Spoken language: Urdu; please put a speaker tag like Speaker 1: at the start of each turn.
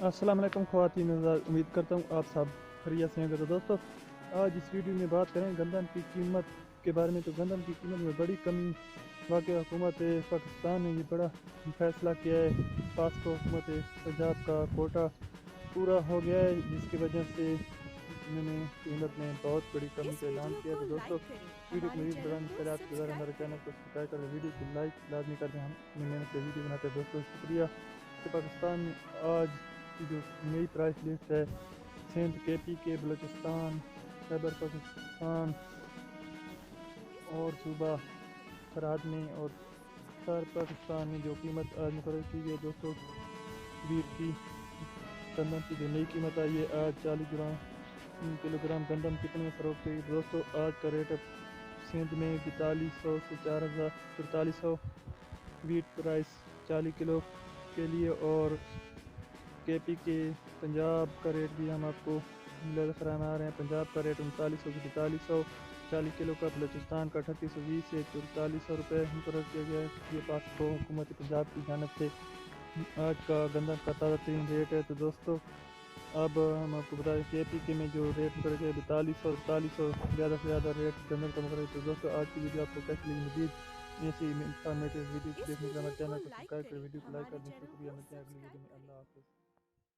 Speaker 1: السلام علیکم خواتین حضرات، امید کرتا ہوں آپ سب خیریت سے ہیں گے۔ تو دوستو آج اس ویڈیو میں بات کریں گندم کی قیمت کے بارے میں۔ تو گندم کی قیمت میں بڑی کمی واقع حکومت پاکستان نے یہ بڑا فیصلہ کیا ہے۔ پاسکو حکومت پنجاب کا کوٹا پورا ہو گیا ہے، جس کی وجہ سے انہوں نے قیمت میں بہت بڑی کمی کا اعلان کیا ہے۔ تو دوستو ویڈیو کو مزید بڑھانے سے پہلے آپ کے ذرا ہمارے چینل کو سبسکرائب کر دیں، ویڈیو کو لائک لازمی کر دیں۔ ہم اپنی محنت سے ویڈیو بناتے ہیں دوستو، شکریہ۔ کہ پاکستان میں آج کی جو نئی پرائس لسٹ ہے، سندھ، کے پی کے، بلوچستان، خیبر پاکستان اور صوبہ سرحد میں اور شہر پاکستان میں جو قیمت آج مقرر کی گئی ہے دوستو، ویٹ کی گندم کی جو نئی قیمت آئی ہے آج 40 گرام گندم کتنے میں فروخت ہوئی دوستو؟ آج کا ریٹ ہے سندھ میں 4200 سے 4400 ویٹ پرائس 40 کلو کے لیے، اور کے پی کے پنجاب کا ریٹ بھی ہم آپ کو فرما رہے ہیں۔ پنجاب کا ریٹ 3900 سے 4200 40 کلو کا، بلوچستان کا 3820 سے 4400 روپے مقرر کیا گیا ہے۔ یہ پاسکو حکومت پنجاب کی جانب سے آج کا گندم کا تازہ ترین ریٹ ہے۔ تو دوستو اب ہم آپ کو بتائیں کے پی کے میں جو ریٹ مقرر کیا ہے 4200 زیادہ سے زیادہ ریٹ گندم کا مقرر ہے۔ تو دوستو آج کی ویڈیو آپ کو کیسی لگی؟ مزید ایسی انفارمیٹیو ویڈیو دیکھنے کے لیے ہمارے چینل کو سبسکرائب کریں، ویڈیو کو لائک کر دیں۔ شکریہ، ملتے ہیں اگلی ویڈیو میں۔ اللہ حافظ۔